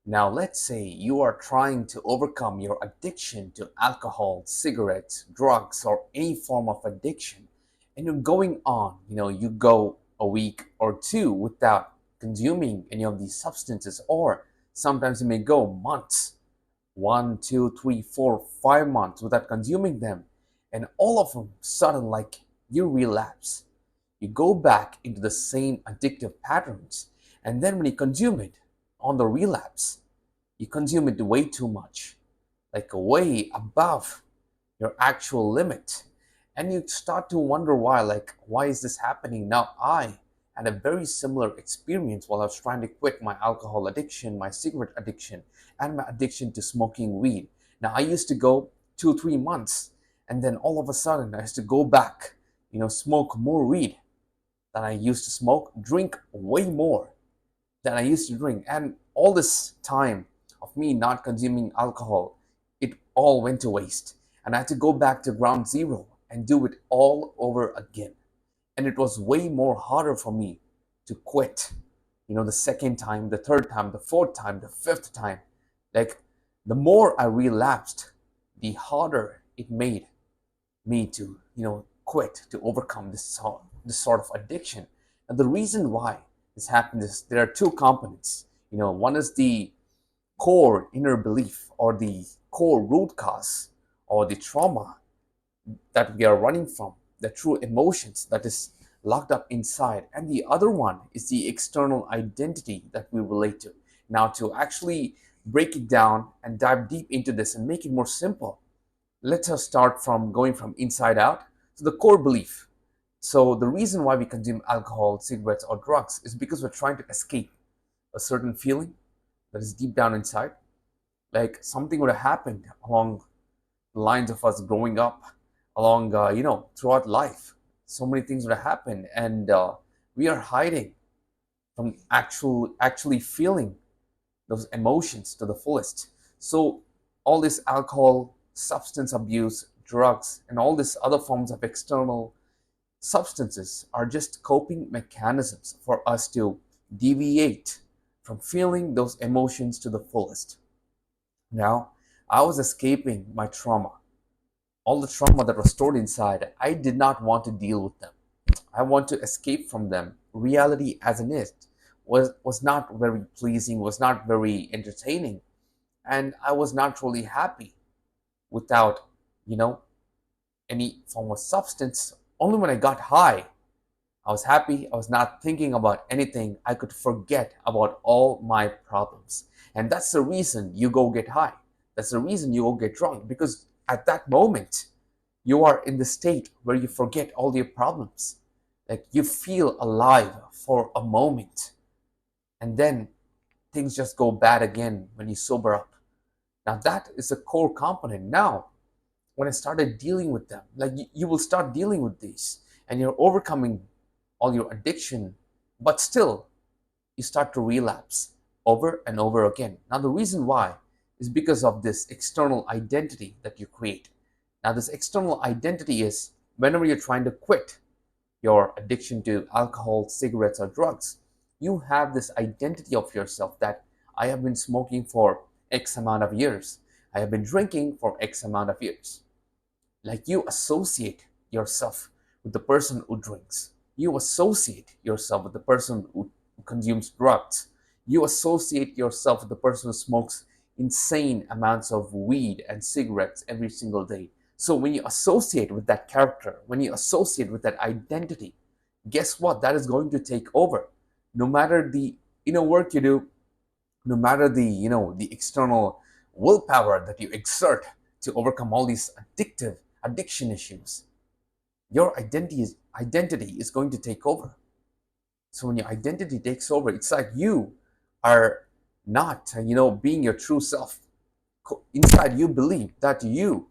Now, let's say you are trying to overcome your addiction to alcohol, cigarettes, drugs, or any form of addiction, and you're going on, you go a week or two without consuming any of these substances, or sometimes you may go months, 1, 2, 3, 4, 5 months without consuming them, and all of them sudden, like you relapse, you go back into the same addictive patterns, and then when you consume it on the relapse, you consume it way too much, like way above your actual limit. And you start to wonder why, like, why is this happening? Now, I had a very similar experience while I was trying to quit my alcohol addiction, my cigarette addiction, and my addiction to smoking weed. Now, I used to go 2, 3 months, and then all of a sudden, I used to go back, smoke more weed than I used to smoke, drink way more than I used to drink. And all this time of me not consuming alcohol, it all went to waste. And I had to go back to ground zero and do it all over again. And it was way more harder for me to quit, the second time, the third time, the fourth time, the fifth time. Like, the more I relapsed, the harder it made me to, quit, to overcome this sort of addiction. And the reason why this happens is there are two components. One is the core inner belief, or the core root cause, or the trauma that we are running from, the true emotions that is locked up inside. And the other one is the external identity that we relate to. Now, to actually break it down and dive deep into this and make it more simple, let us start from going from inside out. So the core belief. So the reason why we consume alcohol, cigarettes, or drugs is because we're trying to escape a certain feeling that is deep down inside. Like something would have happened along the lines of us growing up, along, throughout life. So many things would have happened, and we are hiding from actually feeling those emotions to the fullest. So all this alcohol, substance abuse, drugs, and all these other forms of external substances are just coping mechanisms for us to deviate from feeling those emotions to the fullest. Now, I was escaping my trauma, all the trauma that was stored inside. I did not want to deal with them. I want to escape from them. Reality as it is was not very pleasing, was not very entertaining, and I was not really happy without, you know, any form of substance. Only when I got high, I was happy. I was not thinking about anything. I could forget about all my problems. And that's the reason you go get high. That's the reason you go get drunk. Because at that moment, you are in the state where you forget all your problems. Like you feel alive for a moment. And then things just go bad again when you sober up. Now that is a core component. Now, when I started dealing with them, like you will start dealing with these and you're overcoming all your addiction, but still you start to relapse over and over again. Now, the reason why is because of this external identity that you create. Now, this external identity is whenever you're trying to quit your addiction to alcohol, cigarettes, or drugs, you have this identity of yourself that I have been smoking for X amount of years. I have been drinking for X amount of years. Like you associate yourself with the person who drinks. You associate yourself with the person who consumes drugs. You associate yourself with the person who smokes insane amounts of weed and cigarettes every single day. So when you associate with that character, when you associate with that identity, guess what? That is going to take over. No matter the inner work you do, no matter the external willpower that you exert to overcome all these addiction issues, your identity is going to take over. So when your identity takes over, it's like you are not being your true self. Inside you believe that you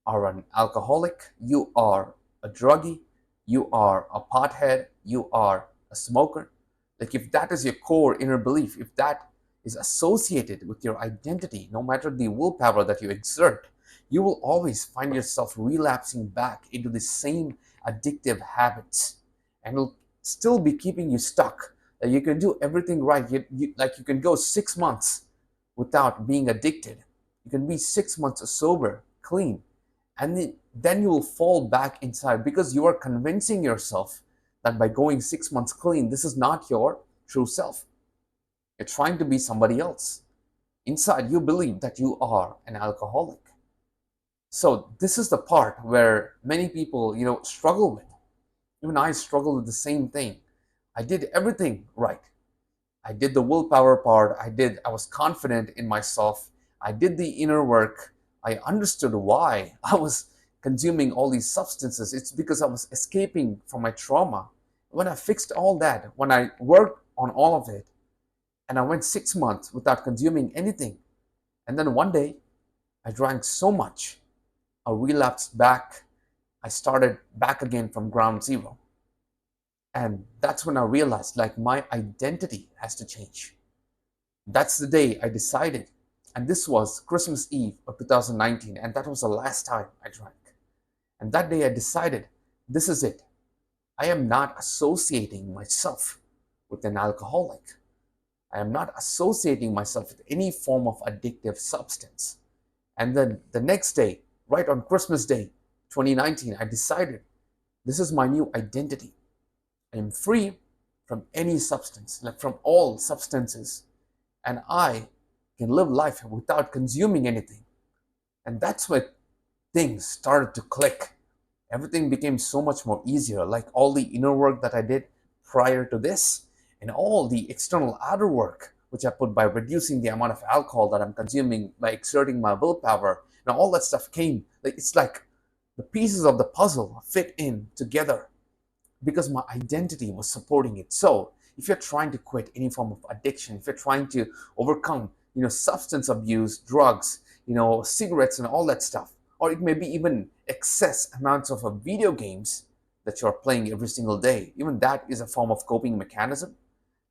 are an alcoholic, you are a druggie, you are a pothead, you are a smoker. Like if that is your core inner belief, if that is associated with your identity, no matter the willpower that you exert, you will always find yourself relapsing back into the same addictive habits, and it'll still be keeping you stuck. That you can do everything right. Like you can go 6 months without being addicted. You can be 6 months sober, clean, and then you will fall back inside because you are convincing yourself that by going 6 months clean, this is not your true self. You're trying to be somebody else. Inside, you believe that you are an alcoholic. So this is the part where many people, struggle with. Even I struggle with the same thing. I did everything right. I did the willpower part. I was confident in myself. I did the inner work. I understood why I was consuming all these substances. It's because I was escaping from my trauma. When I fixed all that, when I worked on all of it, and I went 6 months without consuming anything, and then one day I drank so much, I relapsed back. I started back again from ground zero. And that's when I realized like my identity has to change. That's the day I decided. And this was Christmas Eve of 2019. And that was the last time I drank. And that day I decided, this is it. I am not associating myself with an alcoholic. I am not associating myself with any form of addictive substance. And then the next day, right on Christmas Day, 2019, I decided this is my new identity. I am free from any substance, like from all substances, and I can live life without consuming anything. And that's when things started to click. Everything became so much more easier, like all the inner work that I did prior to this, and all the external outer work, which I put by reducing the amount of alcohol that I'm consuming, by exerting my willpower, and all that stuff came. It's like the pieces of the puzzle fit in together because my identity was supporting it. So if you're trying to quit any form of addiction, if you're trying to overcome, substance abuse, drugs, cigarettes and all that stuff, or it may be even excess amounts of video games that you're playing every single day, even that is a form of coping mechanism.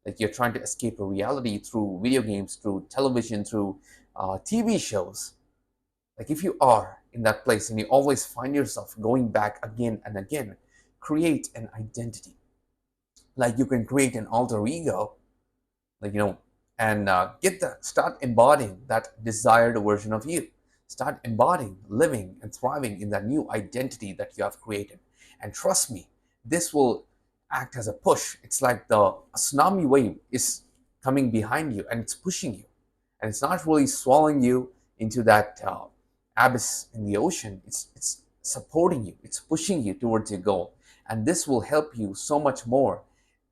Like you're trying to escape a reality through video games, through television, through TV shows. Like if you are in that place and you always find yourself going back again and again, create an identity. Like you can create an alter ego, like and start embodying that desired version of you. Start embodying, living, and thriving in that new identity that you have created. And trust me, this will act as a push. It's like the tsunami wave is coming behind you and it's pushing you, and it's not really swallowing you into that abyss in the ocean. It's supporting you. It's pushing you towards your goal, and this will help you so much more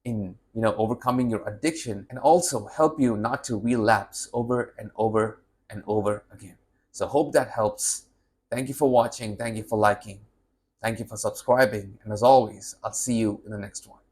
in overcoming your addiction, and also help you not to relapse over and over and over again. So hope that helps. Thank you for watching. Thank you for liking. Thank you for subscribing. And as always, I'll see you in the next one.